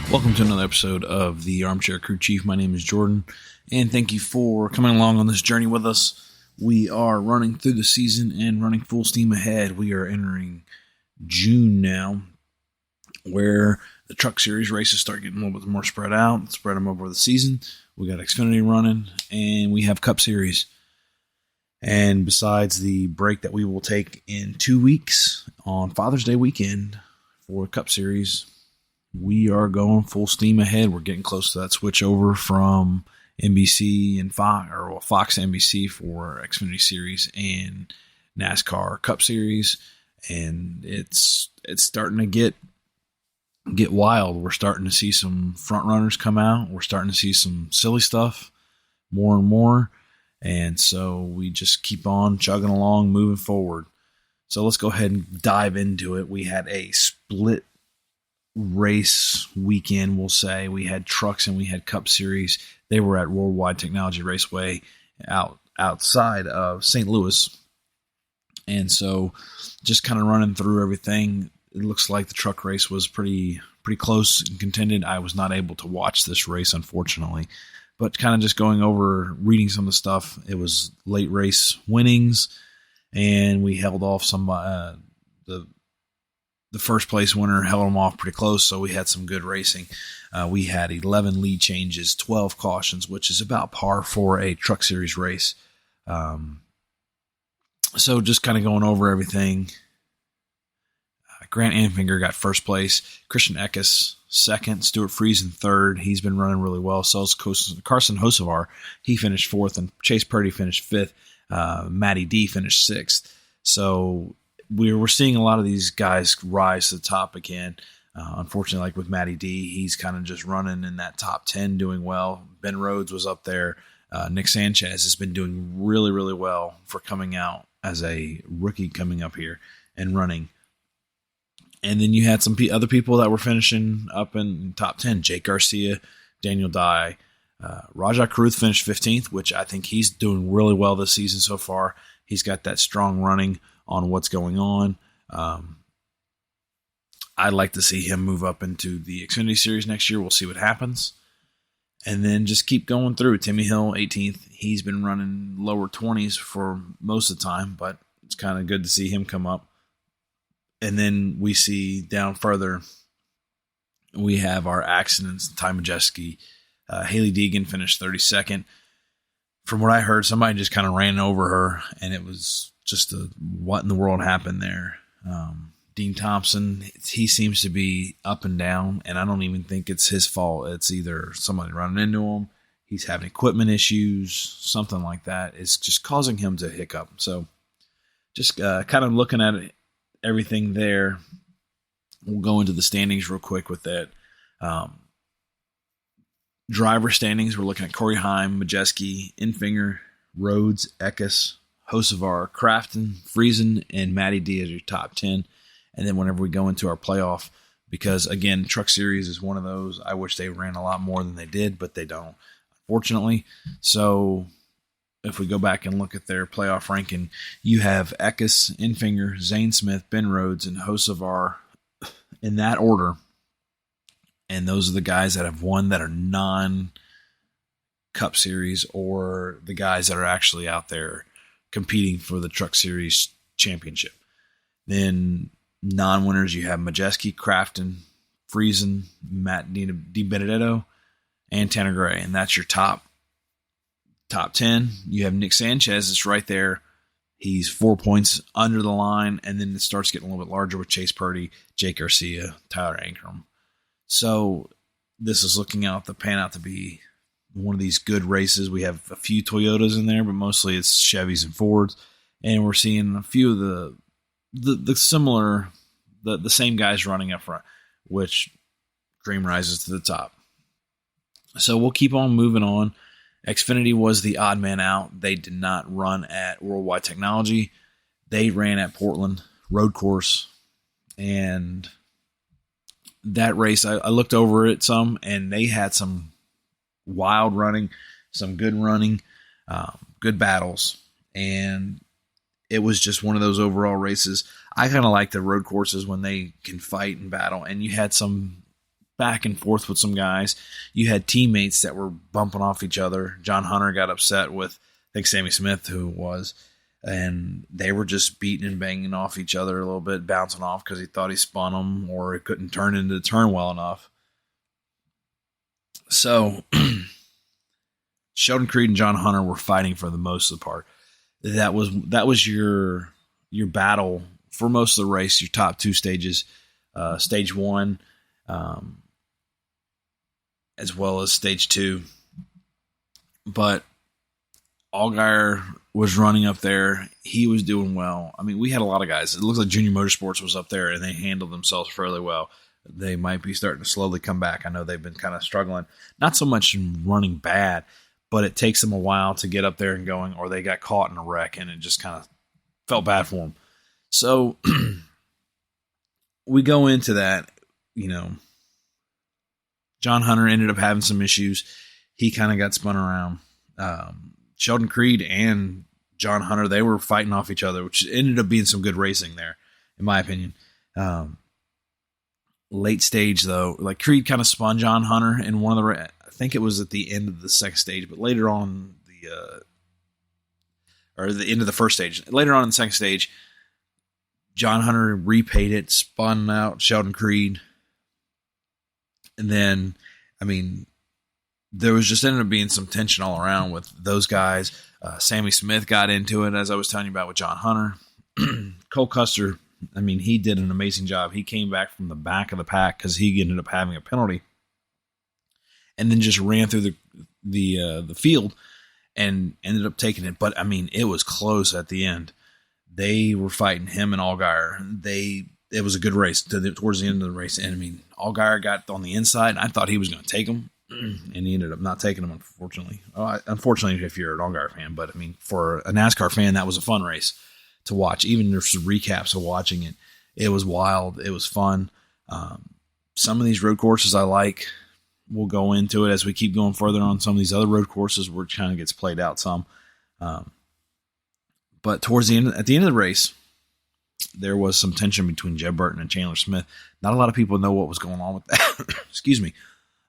Welcome to another episode of the Armchair Crew Chief. My name is Jordan, and thank you for coming along on this journey with us. We are running through the season and running full steam ahead. We are entering June now, where the Truck Series races start getting a little bit more spread out, spread them over the season. We got Xfinity running, and we have Cup Series. And besides the break that we will take in 2 weeks on Father's Day weekend for Cup Series, we are going full steam ahead. We're getting close to that switch over from NBC and Fox to NBC for Xfinity Series and NASCAR Cup Series, and it's starting to get wild. We're starting to see some front runners come out. We're starting to see some silly stuff more and more, and so we just keep on chugging along, moving forward. So let's go ahead and dive into it. We had a split race weekend, we'll say. We had trucks and we had Cup Series. They were at World Wide Technology Raceway outside of St. Louis. And so just kind of running through everything. It looks like the truck race was pretty close and contended. I was not able to watch this race, unfortunately. But kind of just going over, reading some of the stuff. It was late race winnings, and we held off some the first place winner, held them off pretty close, so we had some good racing. We had 11 lead changes, 12 cautions, which is about par for a Truck Series race. So just kind of going over everything. Grant Anfinger got first place. Christian Eckes second. Stuart Friesen third. He's been running really well. So is Carson Hocevar. He finished fourth, and Chase Purdy finished fifth. Matty D finished sixth. So we're seeing a lot of these guys rise to the top again. Unfortunately, like with Matty D, he's kind of just running in that top 10, doing well. Ben Rhodes was up there. Nick Sanchez has been doing really, really well for coming out as a rookie coming up here and running. And then you had some other people that were finishing up in top 10. Jake Garcia, Daniel Dye. Rajah Caruth finished 15th, which I think he's doing really well this season so far. He's got that strong running on what's going on. I'd like to see him move up into the Xfinity Series next year. We'll see what happens. And then just keep going through. Timmy Hill, 18th. He's been running lower 20s for most of the time, but it's kind of good to see him come up. And then we see down further, we have our accidents. Ty Majeski, Haley Deegan finished 32nd. From what I heard, somebody just kind of ran over her, and it was just what in the world happened there. Dean Thompson, he seems to be up and down, and I don't even think it's his fault. It's either somebody running into him, he's having equipment issues, something like that. It's just causing him to hiccup. So just kind of looking at it, everything there. We'll go into the standings real quick with that. Driver standings, we're looking at Corey Heim, Majeski, Infinger, Rhodes, Eckes, Hocevar, Crafton, Friesen, and Matty D as your top 10. And then whenever we go into our playoff, because, again, Truck Series is one of those, I wish they ran a lot more than they did, but they don't, unfortunately. So if we go back and look at their playoff ranking, you have Eckes, Infinger, Zane Smith, Ben Rhodes, and Hocevar in that order. And those are the guys that have won that are non-Cup Series, or the guys that are actually out there competing for the Truck Series championship. Then non-winners, you have Majeski, Crafton, Friesen, Matt DiBenedetto, and Tanner Gray. And that's your top 10. You have Nick Sanchez. It's right there. He's 4 points under the line. And then it starts getting a little bit larger with Chase Purdy, Jake Garcia, Tyler Ankrum. So this is looking out to pan out to be one of these good races. We have a few Toyotas in there, but mostly it's Chevys and Fords. And we're seeing a few of the similar, the same guys running up front, which dream rises to the top. So we'll keep on moving on. Xfinity was the odd man out. They did not run at World Wide Technology. They ran at Portland Road Course. And that race, I looked over it some, and they had some wild running, some good running, good battles. And it was just one of those overall races. I kind of like the road courses when they can fight and battle. And you had some back and forth with some guys. You had teammates that were bumping off each other. John Hunter got upset with, I think, Sammy Smith, who it was, and they were just beating and banging off each other a little bit, bouncing off because he thought he spun them or it couldn't turn into the turn well enough. So Sheldon Creed and John Hunter were fighting for the most of the part. That was your battle for most of the race, your top two stages, stage one, as well as stage two. But Allgaier was running up there. He was doing well. I mean, we had a lot of guys. It looks like Junior Motorsports was up there, and they handled themselves fairly well. They might be starting to slowly come back. I know they've been kind of struggling. Not so much in running bad, but it takes them a while to get up there and going, or they got caught in a wreck, and it just kind of felt bad for them. So we go into that, John Hunter ended up having some issues. He kind of got spun around. Sheldon Creed and John Hunter, they were fighting off each other, which ended up being some good racing there, in my opinion. Late stage, though, like Creed kind of spun John Hunter in one of the, I think it was at the end of the second stage, but later on the end of the first stage. Later on in the second stage, John Hunter repaid it, spun out Sheldon Creed. And then, there was just ended up being some tension all around with those guys. Sammy Smith got into it, as I was telling you about, with John Hunter. Cole Custer, he did an amazing job. He came back from the back of the pack because he ended up having a penalty, and then just ran through the field and ended up taking it. But it was close at the end. They were fighting him and Allgaier. It was a good race towards the end of the race. And Allgaier got on the inside, and I thought he was going to take him, and he ended up not taking him, unfortunately. Unfortunately, if you're an Allgaier fan, but for a NASCAR fan, that was a fun race to watch. Even there's some recaps of watching it. It was wild. It was fun. Some of these road courses I like. We'll go into it as we keep going further on some of these other road courses where it kind of gets played out some. But towards the end, at the end of the race, there was some tension between Jeb Burton and Chandler Smith. Not a lot of people know what was going on with that. Excuse me.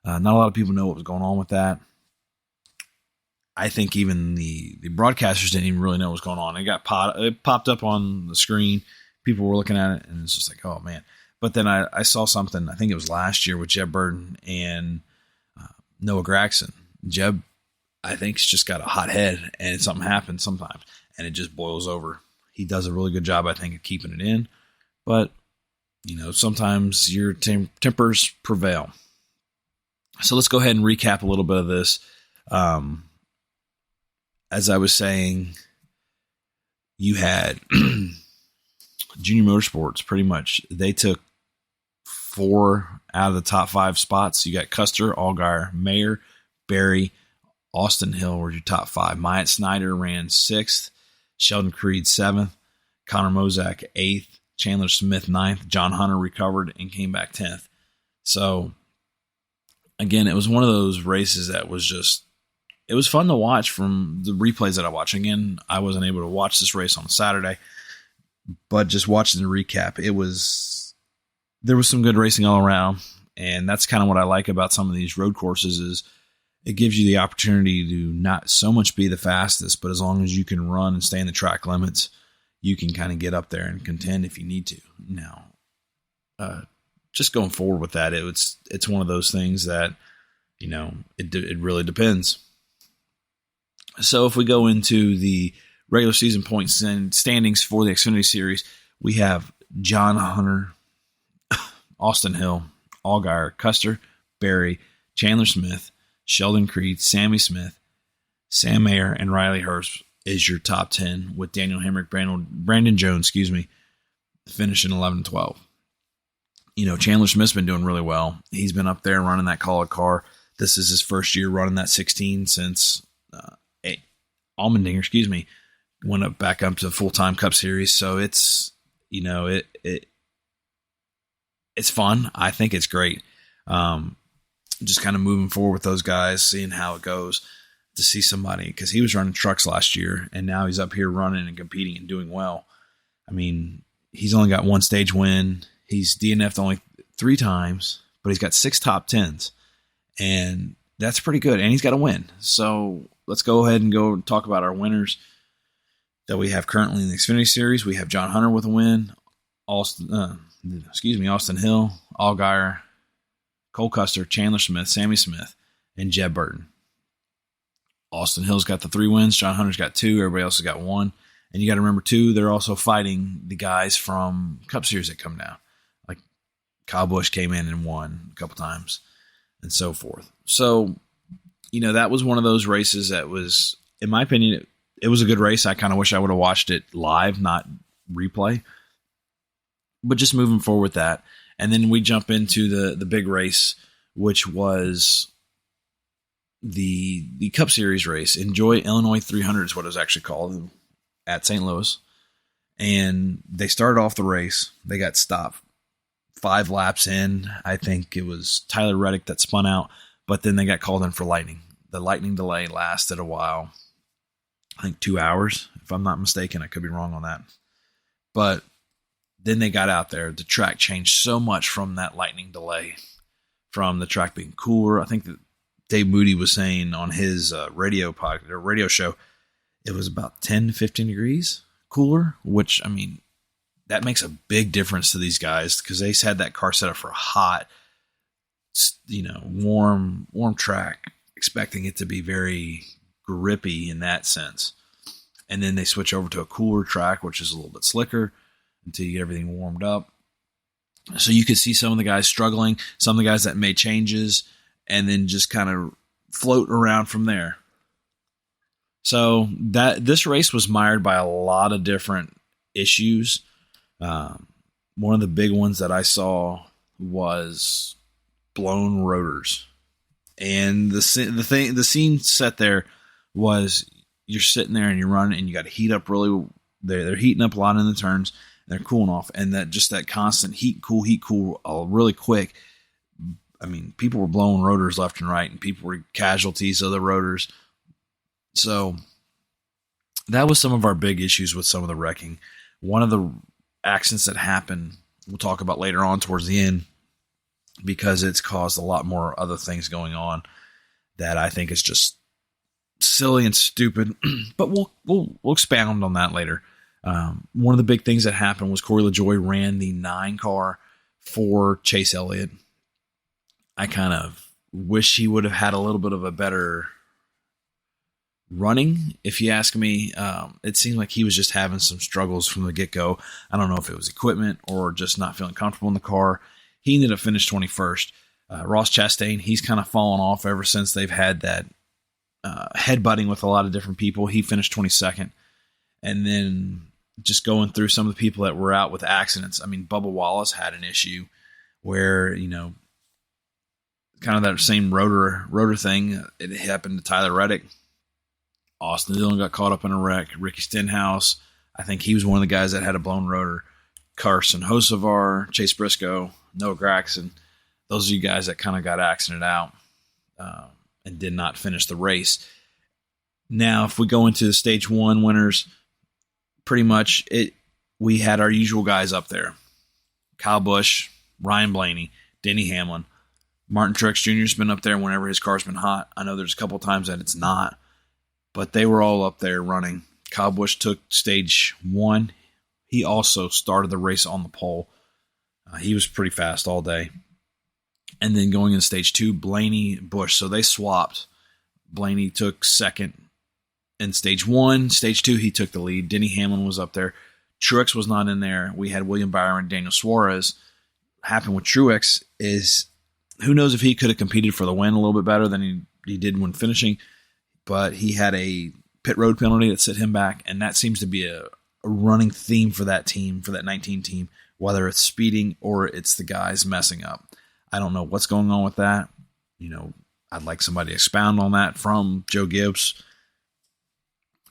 Not a lot of people know what was going on with that. I think even the broadcasters didn't even really know what was going on. It popped up on the screen. People were looking at it, and it's just like, oh, man. But then I saw something, I think it was last year, with Jeb Burton and Noah Gragson. Jeb, I think, has just got a hot head, and something happens sometimes, and it just boils over. He does a really good job, I think, of keeping it in. But, sometimes your tempers prevail. So let's go ahead and recap a little bit of this. As I was saying, you had Junior Motorsports, pretty much. They took 4 out of the top 5 spots. You got Custer, Allgaier, Mayer, Berry, Austin Hill were your top 5. Myatt Snyder ran 6th. Sheldon Creed 7th. Connor Mozak 8th. Chandler Smith 9th. John Hunter recovered and came back 10th. So, again, it was one of those races that was just, it was fun to watch from the replays that I watched. Again, I wasn't able to watch this race on Saturday, but just watching the recap, there was some good racing all around. And that's kind of what I like about some of these road courses is it gives you the opportunity to not so much be the fastest, but as long as you can run and stay in the track limits, you can kind of get up there and contend if you need to. Now, just going forward with that, it's one of those things that, it really depends. So if we go into the regular season points and standings for the Xfinity Series, we have John Hunter, Austin Hill, Allgaier, Custer, Berry, Chandler Smith, Sheldon Creed, Sammy Smith, Sam Mayer, and Riley Hurst is your top 10, with Daniel Hemrick, Brandon Jones, finishing 11-12. Chandler Smith's been doing really well. He's been up there running that Call car. This is his first year running that 16 since Allmendinger, went back up to the full-time Cup Series. So it's, it's fun. I think it's great. Just kind of moving forward with those guys, seeing how it goes, to see somebody, because he was running trucks last year, and now he's up here running and competing and doing well. He's only got 1 stage win. He's DNF'd only 3 times, but he's got 6 top 10s, and that's pretty good. And he's got a win. So let's go ahead and go talk about our winners that we have currently in the Xfinity Series. We have John Hunter with a win, Austin Hill, Allgaier, Cole Custer, Chandler Smith, Sammy Smith, and Jeb Burton. Austin Hill's got the 3 wins. John Hunter's got 2. Everybody else has got 1. And you got to remember, too, they're also fighting the guys from Cup Series that come down. Like Kyle Busch came in and won a couple times and so forth. So, that was one of those races that was, in my opinion, it was a good race. I kind of wish I would have watched it live, not replay. But just moving forward with that. And then we jump into the big race, which was the Cup Series race. Enjoy Illinois 300 is what it was actually called, at St. Louis. And they started off the race. They got stopped 5 laps in. I think it was Tyler Reddick that spun out, but then they got called in for lightning. The lightning delay lasted a while. I think 2 hours, if I'm not mistaken. I could be wrong on that. But then they got out there. The track changed so much from that lightning delay, from the track being cooler. I think that Dave Moody was saying on his radio show, it was about 10 to 15 degrees cooler, which, that makes a big difference to these guys because they had that car set up for a hot, warm track, expecting it to be very grippy in that sense. And then they switch over to a cooler track, which is a little bit slicker until you get everything warmed up. So you could see some of the guys struggling, some of the guys that made changes, and then just kind of float around from there. So this race was mired by a lot of different issues. One of the big ones that I saw was blown rotors, and the scene set there was you're sitting there and you're running and you got to heat up really. They're heating up a lot in the turns. And they're cooling off, and that constant heat, cool, really quick. People were blowing rotors left and right, and people were casualties of the rotors. So that was some of our big issues with some of the wrecking. One of the accidents that happened, we'll talk about later on towards the end, because it's caused a lot more other things going on that I think is just silly and stupid. But we'll expound on that later. One of the big things that happened was Corey LaJoie ran the 9 car for Chase Elliott. I kind of wish he would have had a little bit of a better running, if you ask me. It seemed like he was just having some struggles from the get-go. I don't know if it was equipment or just not feeling comfortable in the car. He ended up finishing 21st. Ross Chastain, he's kind of fallen off ever since they've had that headbutting with a lot of different people. He finished 22nd. And then just going through some of the people that were out with accidents. Bubba Wallace had an issue where, kind of that same rotor thing. It happened to Tyler Reddick. Austin Dillon got caught up in a wreck. Ricky Stenhouse, I think he was one of the guys that had a blown rotor. Carson Hocevar, Chase Briscoe, Noah Gragson. Those are you guys that kind of got accidented out and did not finish the race. Now, if we go into the Stage 1 winners, pretty much we had our usual guys up there. Kyle Busch, Ryan Blaney, Denny Hamlin. Martin Truex Jr. has been up there whenever his car's been hot. I know there's a couple times that it's not, but they were all up there running. Kyle Busch took Stage 1. He also started the race on the pole. He was pretty fast all day. And then going in Stage 2, Blaney, Busch. So they swapped. Blaney took second in Stage 1. Stage 2, he took the lead. Denny Hamlin was up there. Truex was not in there. We had William Byron, Daniel Suarez. What happened with Truex is, who knows if he could have competed for the win a little bit better than he did when finishing. But he had a pit road penalty that set him back. And that seems to be a running theme for that team, for that 19 team, whether it's speeding or it's the guys messing up. I don't know what's going on with that. I'd like somebody to expound on that from Joe Gibbs.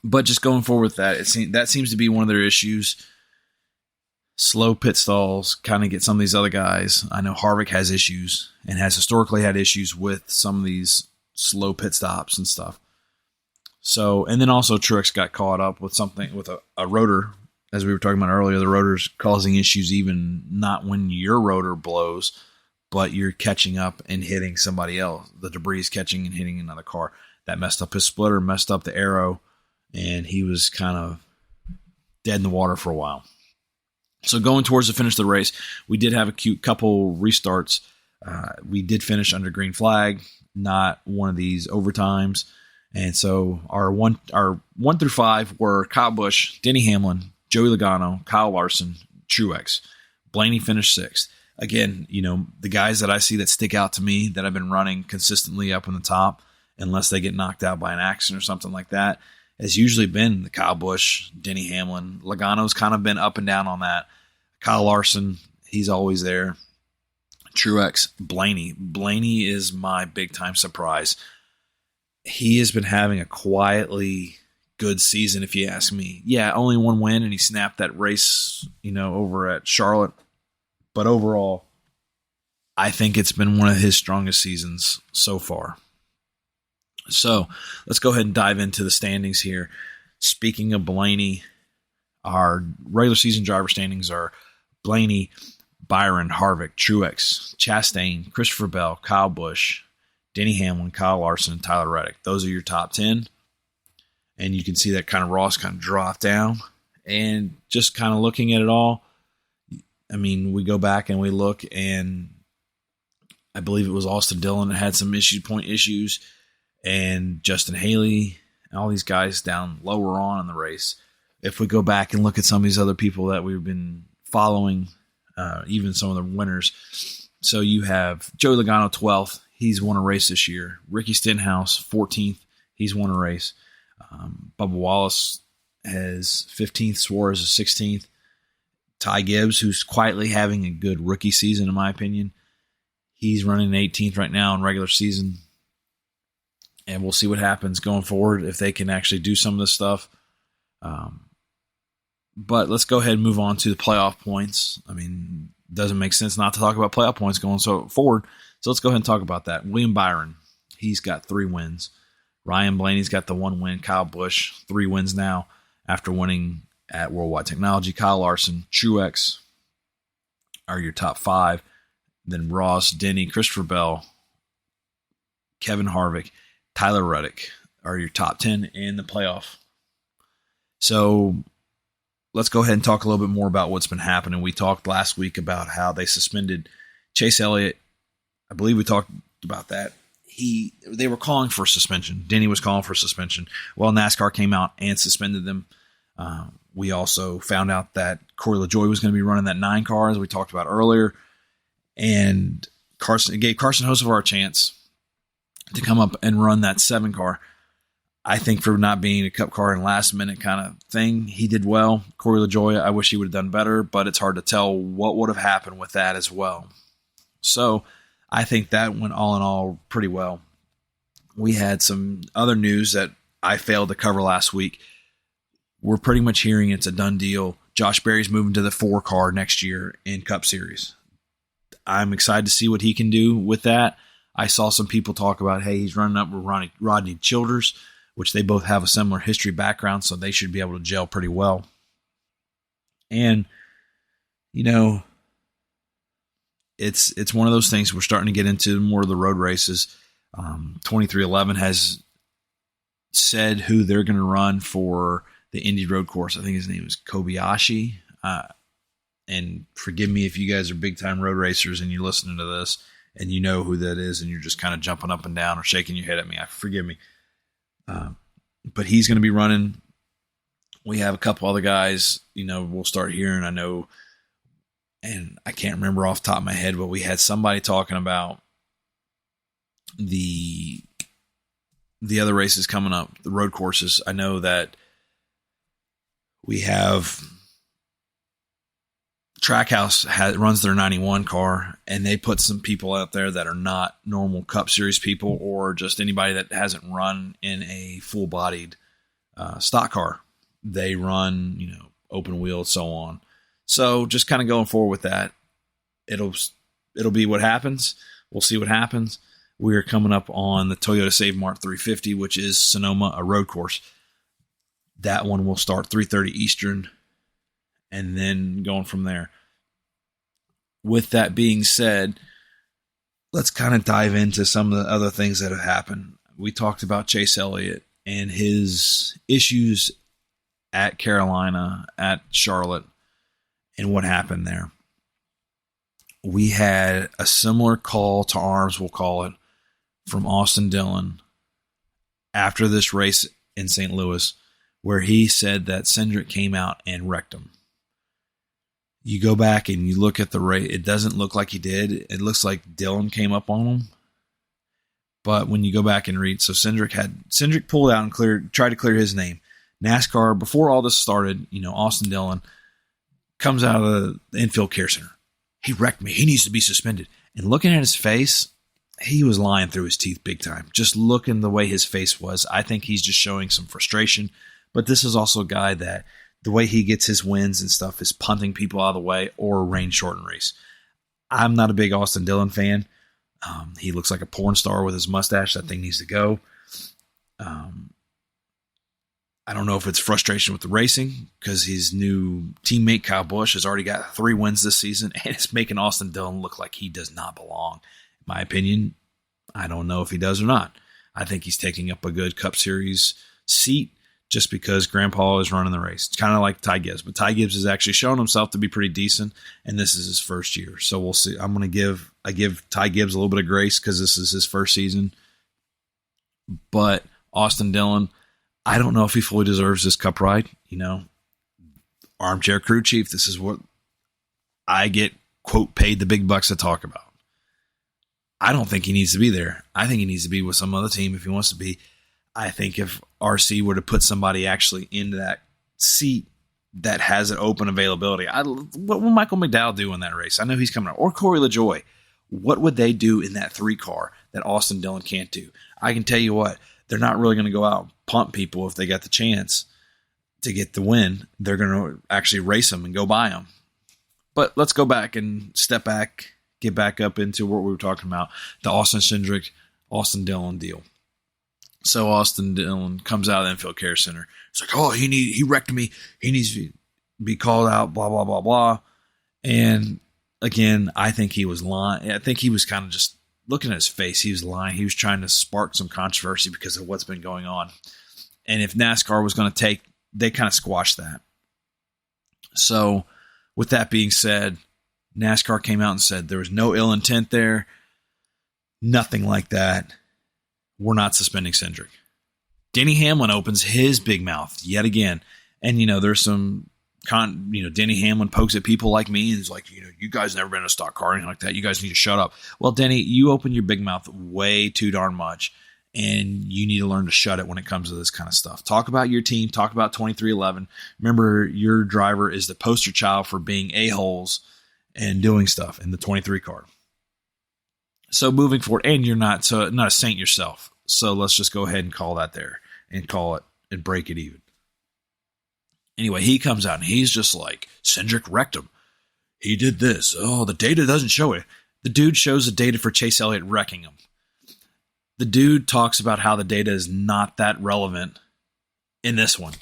But just going forward with that, that seems to be one of their issues. Slow pit stalls kind of get some of these other guys. I know Harvick has issues and has historically had issues with some of these slow pit stops and stuff. So, and then also Truex got caught up with something with a rotor, as we were talking about earlier. The rotor's causing issues even not when your rotor blows, but you're catching up and hitting somebody else. The debris is catching and hitting another car. That messed up his splitter, messed up the aero, and he was kind of dead in the water for a while. So going towards the finish of the race, we did have a cute couple restarts. We did finish under green flag, not one of these overtimes. And so our one through five were Kyle Busch, Denny Hamlin, Joey Logano, Kyle Larson, Truex. Blaney finished sixth. Again, the guys that I see that stick out to me that have been running consistently up in the top, unless they get knocked out by an accident or something like that, has usually been the Kyle Busch, Denny Hamlin. Logano's kind of been up and down on that. Kyle Larson, he's always there. Truex, Blaney. Blaney is my big-time surprise. He has been having a quietly good season, if you ask me. Yeah, only one win, and he snapped that race, over at Charlotte. But overall, I think it's been one of his strongest seasons so far. So let's go ahead and dive into the standings here. Speaking of Blaney, our regular season driver standings are Blaney, Byron, Harvick, Truex, Chastain, Christopher Bell, Kyle Busch, Denny Hamlin, Kyle Larson, and Tyler Reddick. Those are your top 10. And you can see that kind of Ross kind of dropped down. And just kind of looking at it all, I mean, we go back and we look, and I believe it was Austin Dillon that had some point issues, and Justin Haley, and all these guys down lower on in the race. If we go back and look at some of these other people that we've been following, even some of the winners. So you have Joey Logano, 12th. He's won a race this year. Ricky Stenhouse, 14th. He's won a race. Bubba Wallace has 15th. Suarez is 16th. Ty Gibbs, who's quietly having a good rookie season, in my opinion. He's running 18th right now in regular season. And we'll see what happens going forward if they can actually do some of this stuff. But let's go ahead and move on to the playoff points. I mean, it doesn't make sense not to talk about playoff points going forward. So let's go ahead and talk about that. William Byron, he's got 3 wins. Ryan Blaney's got the 1 win. Kyle Busch, 3 wins now after winning at World Wide Technology. Kyle Larson, Truex are your top 5. Then Ross, Denny, Christopher Bell, Kevin Harvick, Tyler Reddick are your top 10 in the playoff. So let's go ahead and talk a little bit more about what's been happening. We talked last week about how they suspended Chase Elliott. I believe we talked about that. They were calling for suspension. Denny was calling for suspension. Well, NASCAR came out and suspended them. We also found out that Corey LaJoie was going to be running that 9 car, as we talked about earlier. And it gave Carson Hocevar a chance to come up and run that 7 car. I think for not being a cup car and last minute kind of thing, he did well. Corey LaJoie, I wish he would have done better, but it's hard to tell what would have happened with that as well. So I think that went all in all pretty well. We had some other news that I failed to cover last week. We're pretty much hearing it's a done deal. Josh Berry's moving to the 4 car next year in Cup Series. I'm excited to see what he can do with that. I saw some people talk about, hey, he's running up with Rodney Childers, which they both have a similar history background, so they should be able to gel pretty well. And, it's one of those things we're starting to get into more of the road races. 2311 has said who they're going to run for the Indy Road Course. I think his name is Kobayashi. And forgive me if you guys are big-time road racers and you're listening to this and you know who that is and you're just kind of jumping up and down or shaking your head at me. Forgive me. But he's going to be running. We have a couple other guys, we'll start hearing. I know, and I can't remember off the top of my head, but we had somebody talking about the other races coming up, the road courses. I know that we have Trackhouse runs their 91 car, and they put some people out there that are not normal Cup Series people or just anybody that hasn't run in a full-bodied stock car. They run, open wheel and so on. So just kind of going forward with that, it'll be what happens. We'll see what happens. We're coming up on the Toyota Save Mart 350, which is Sonoma, a road course. That one will start 3:30 Eastern, and then going from there. With that being said, let's kind of dive into some of the other things that have happened. We talked about Chase Elliott and his issues at Carolina, at Charlotte, and what happened there. We had a similar call to arms, we'll call it, from Austin Dillon after this race in St. Louis, where he said that Cindric came out and wrecked him. You go back and you look at the race, it doesn't look like he did. It looks like Dillon came up on him. But when you go back and read, so Cindric pulled out and tried to clear his name. NASCAR, before all this started, Austin Dillon comes out of the infield care center. He wrecked me. He needs to be suspended. And looking at his face, he was lying through his teeth big time. Just looking the way his face was, I think he's just showing some frustration. But this is also a guy that the way he gets his wins and stuff is punting people out of the way or rain shortened race. I'm not a big Austin Dillon fan. He looks like a porn star with his mustache. That thing needs to go. I don't know if it's frustration with the racing because his new teammate Kyle Busch has already got 3 wins this season, and it's making Austin Dillon look like he does not belong. In my opinion, I don't know if he does or not. I think he's taking up a good Cup Series seat just because Grandpa is running the race. It's kind of like Ty Gibbs, but Ty Gibbs has actually shown himself to be pretty decent, and this is his first year. So we'll see. I give Ty Gibbs a little bit of grace because this is his first season. But Austin Dillon, I don't know if he fully deserves this Cup ride. Armchair crew chief, this is what I get, quote, paid the big bucks to talk about. I don't think he needs to be there. I think he needs to be with some other team if he wants to be. I think if RC were to put somebody actually into that seat that has an open availability, what will Michael McDowell do in that race? I know he's coming out. Or Corey LaJoie. What would they do in that 3 car that Austin Dillon can't do? I can tell you what, they're not really going to go out and pump people if they got the chance to get the win. They're going to actually race them and go by them. But let's go back and step back, get back up into what we were talking about, the Austin Cindric, Austin Dillon deal. So Austin Dillon comes out of the infield care center. It's like, oh, he wrecked me. He needs to be called out, blah, blah, blah, blah. And again, I think he was lying. I think he was kind of just looking at his face. He was lying. He was trying to spark some controversy because of what's been going on. And if NASCAR was going to take, they kind of squashed that. So with that being said, NASCAR came out and said there was no ill intent there. Nothing like that. We're not suspending Cindric. Denny Hamlin opens his big mouth yet again. And, there's some, Denny Hamlin pokes at people like me and is like, you guys never been in a stock car or anything like that. You guys need to shut up. Well, Denny, you open your big mouth way too darn much. And you need to learn to shut it when it comes to this kind of stuff. Talk about your team. Talk about 2311. Remember, your driver is the poster child for being a-holes and doing stuff in the 23 car. So moving forward, and you're not a saint yourself. So let's just go ahead and call that there and call it and break it even. Anyway, he comes out and he's just like, Cindric wrecked him. He did this. Oh, the data doesn't show it. The dude shows the data for Chase Elliott wrecking him. The dude talks about how the data is not that relevant in this one.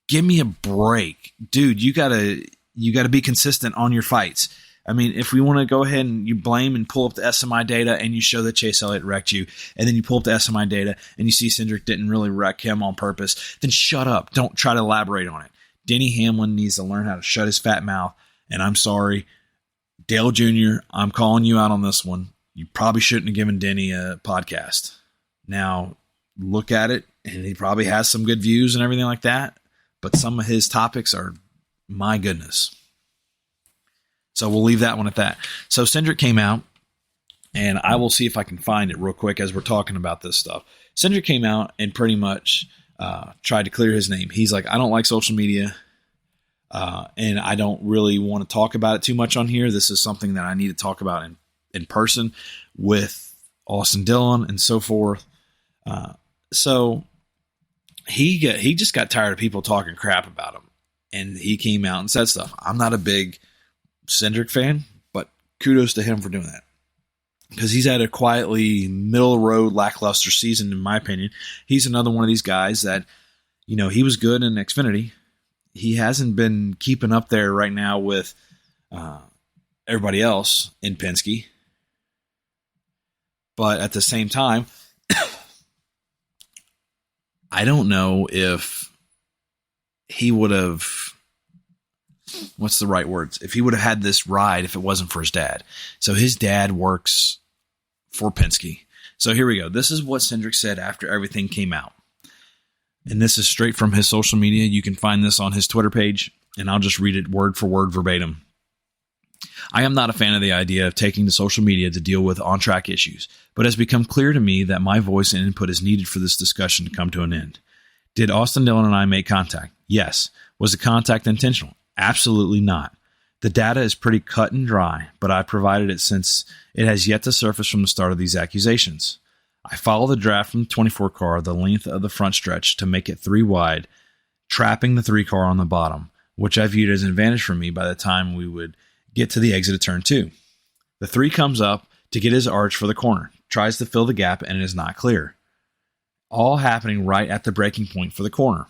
Give me a break. Dude, you gotta be consistent on your fights. I mean, if we want to go ahead and you blame and pull up the SMI data and you show that Chase Elliott wrecked you, and then you pull up the SMI data and you see Cindric didn't really wreck him on purpose, then shut up. Don't try to elaborate on it. Denny Hamlin needs to learn how to shut his fat mouth, and I'm sorry. Dale Jr., I'm calling you out on this one. You probably shouldn't have given Denny a podcast. Now, look at it, and he probably has some good views and everything like that, but some of his topics are, my goodness. So we'll leave that one at that. So Cindric came out, and I will see if I can find it real quick as we're talking about this stuff. Cindric came out and pretty much tried to clear his name. He's like, I don't like social media, and I don't really want to talk about it too much on here. This is something that I need to talk about in person with Austin Dillon and so forth. So he just got tired of people talking crap about him, and he came out and said stuff. I'm not a big Cindric fan, but kudos to him for doing that, because he's had a quietly middle of the road lackluster season, in my opinion. He's another one of these guys that, he was good in Xfinity. He hasn't been keeping up there right now with everybody else in Penske. But at the same time, I don't know if he would have, what's the right words? If he would have had this ride if it wasn't for his dad. So his dad works for Penske. So here we go. This is what Cindric said after everything came out. And this is straight from his social media. You can find this on his Twitter page, and I'll just read it word for word verbatim. I am not a fan of the idea of taking to social media to deal with on-track issues, but it has become clear to me that my voice and input is needed for this discussion to come to an end. Did Austin Dillon and I make contact? Yes. Was the contact intentional? Absolutely not. The data is pretty cut and dry, but I provided it since it has yet to surface from the start of these accusations. I follow the draft from the 24 car the length of the front stretch to make it 3 wide, trapping the 3 car on the bottom, which I viewed as an advantage for me by the time we would get to the exit of turn 2. The 3 comes up to get his arch for the corner, tries to fill the gap, and it is not clear. All happening right at the braking point for the corner.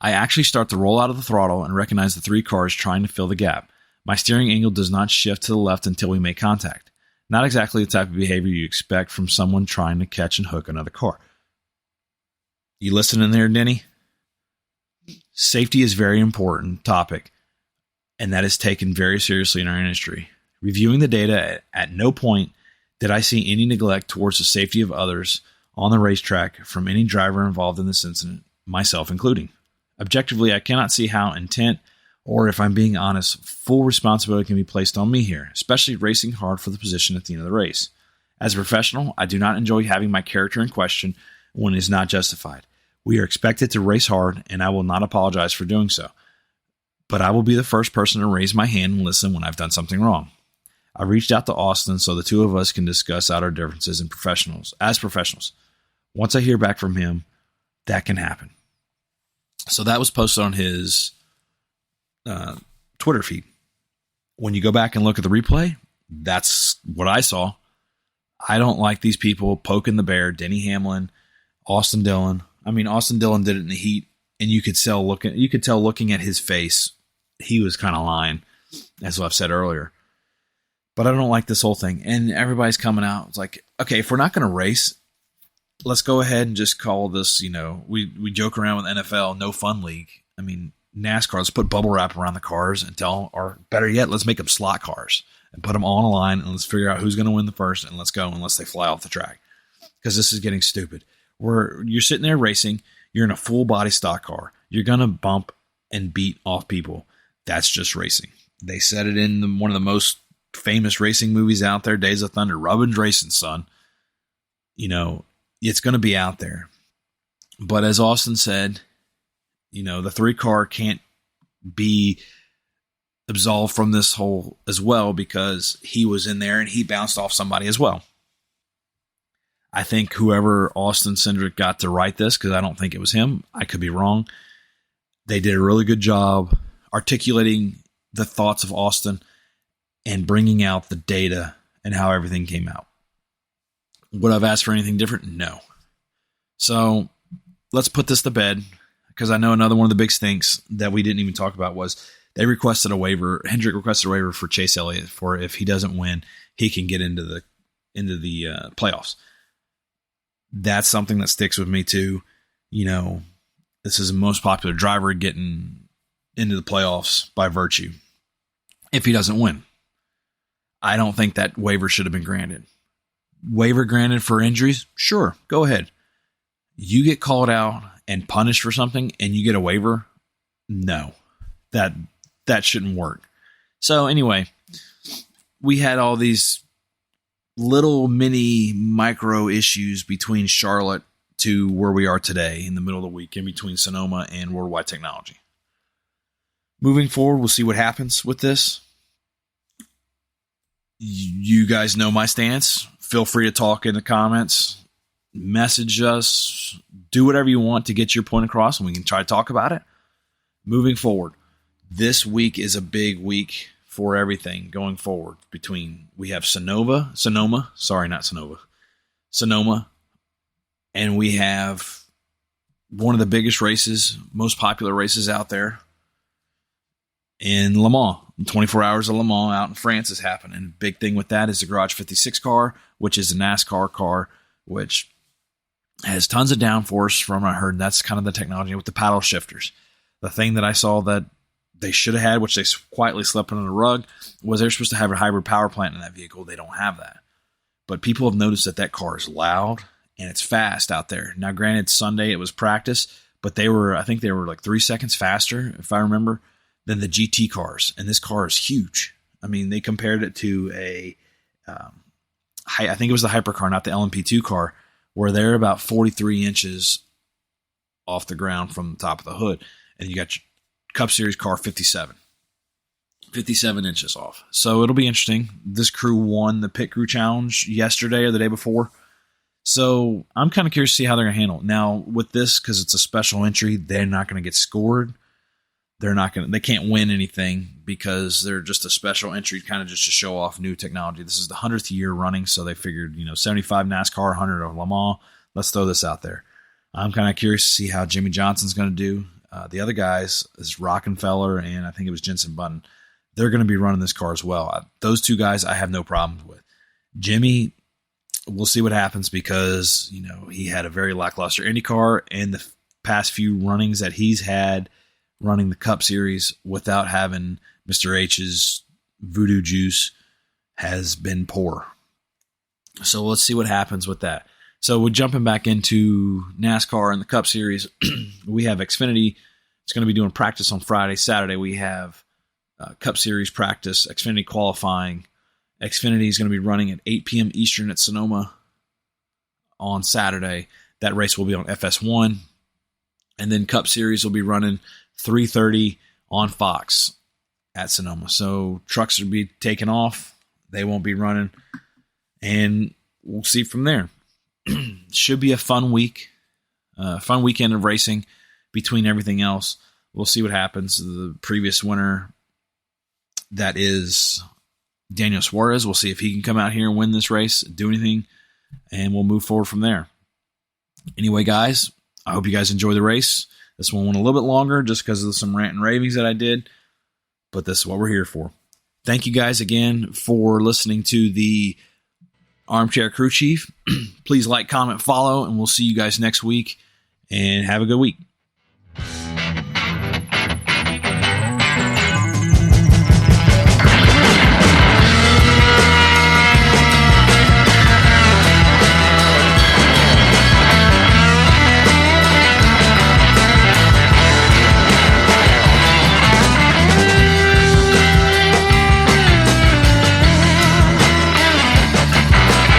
I actually start to roll out of the throttle and recognize the 3 cars trying to fill the gap. My steering angle does not shift to the left until we make contact. Not exactly the type of behavior you expect from someone trying to catch and hook another car. You listening there, Denny? Safety is a very important topic, and that is taken very seriously in our industry. Reviewing the data, at no point did I see any neglect towards the safety of others on the racetrack from any driver involved in this incident, myself including. Objectively, I cannot see how intent, or if I'm being honest, full responsibility can be placed on me here, especially racing hard for the position at the end of the race. As a professional, I do not enjoy having my character in question when it is not justified. We are expected to race hard, and I will not apologize for doing so. But I will be the first person to raise my hand and listen when I've done something wrong. I reached out to Austin so the two of us can discuss out our differences as professionals. Once I hear back from him, that can happen. So that was posted on his Twitter feed. When you go back and look at the replay, that's what I saw. I don't like these people poking the bear. Denny Hamlin, Austin Dillon. I mean, Austin Dillon did it in the heat, and you could tell looking at his face, he was kind of lying, as I've said earlier. But I don't like this whole thing. And everybody's coming out. It's like, okay, if we're not going to race, let's go ahead and just call this, we joke around with NFL, no fun league. I mean, NASCAR, let's put bubble wrap around the cars or better yet, let's make them slot cars and put them all on a line and let's figure out who's going to win the first and let's go unless they fly off the track. Because this is getting stupid. You're sitting there racing, you're in a full body stock car. You're going to bump and beat off people. That's just racing. They said it in one of the most famous racing movies out there, Days of Thunder. Robin's racing, son. It's going to be out there. But as Austin said, the 3 car can't be absolved from this whole as well because he was in there and he bounced off somebody as well. I think whoever Austin Cindric got to write this, because I don't think it was him, I could be wrong. They did a really good job articulating the thoughts of Austin and bringing out the data and how everything came out. Would I've asked for anything different? No. So let's put this to bed, because I know another one of the big stinks that we didn't even talk about was they requested a waiver. Hendrick requested a waiver for Chase Elliott for if he doesn't win, he can get into the playoffs. That's something that sticks with me too. This is the most popular driver getting into the playoffs by virtue. If he doesn't win, I don't think that waiver should have been granted. Waiver granted for injuries? Sure, go ahead. You get called out and punished for something and you get a waiver? No, that shouldn't work. So anyway, we had all these little mini micro issues between Charlotte to where we are today in the middle of the week, in between Sonoma and World Wide Technology. Moving forward, we'll see what happens with this. You guys know my stance. Feel free to talk in the comments, message us, do whatever you want to get your point across, and we can try to talk about it. Moving forward, this week is a big week for everything going forward. We have Sonoma, and we have one of the biggest races, most popular races out there in Le Mans. And 24 Hours of Le Mans out in France is happening. Big thing with that is the Garage 56 car, which is a NASCAR car, which has tons of downforce from what I heard. That's kind of the technology with the paddle shifters. The thing that I saw that they should have had, which they quietly slept under the rug, was they're supposed to have a hybrid power plant in that vehicle. They don't have that. But people have noticed that that car is loud and it's fast out there. Now, granted, Sunday it was practice, but I think they were like 3 seconds faster, if I remember, than the GT cars. And this car is huge. I mean, they compared it to I think it was the hypercar, not the LMP2 car, where they're about 43 inches off the ground from the top of the hood. And you got your Cup Series car 57 inches off. So it'll be interesting. This crew won the Pit Crew Challenge yesterday or the day before. So I'm kind of curious to see how they're going to handle it. Now, with this, because it's a special entry, they're not going to get scored. They can't win anything because they're just a special entry, kind of just to show off new technology. This is the 100th year running, so they figured, 75 NASCAR, 100 of Le Mans. Let's throw this out there. I'm kind of curious to see how Jimmy Johnson's going to do. The other guys is Rockenfeller and I think it was Jensen Button. They're going to be running this car as well. Those two guys I have no problems with. Jimmy, we'll see what happens because, he had a very lackluster IndyCar, and the past few runnings that he's had running the Cup Series without having Mr. H's voodoo juice has been poor. So let's see what happens with that. So we're jumping back into NASCAR and the Cup Series. We have Xfinity. It's going to be doing practice on Friday. Saturday we have Cup Series practice, Xfinity qualifying. Xfinity is going to be running at 8 p.m. Eastern at Sonoma on Saturday. That race will be on FS1. And then Cup Series will be running 3:30 on Fox at Sonoma. So trucks will be taken off. They won't be running. And we'll see from there. Should be a fun week. Fun weekend of racing between everything else. We'll see what happens. The previous winner, that is Daniel Suarez. We'll see if he can come out here and win this race, do anything, and we'll move forward from there. Anyway, guys, I hope you guys enjoy the race. This one went a little bit longer just because of some rant and ravings that I did, but this is what we're here for. Thank you guys again for listening to the Armchair Crew Chief. Please like, comment, follow, and we'll see you guys next week, and have a good week.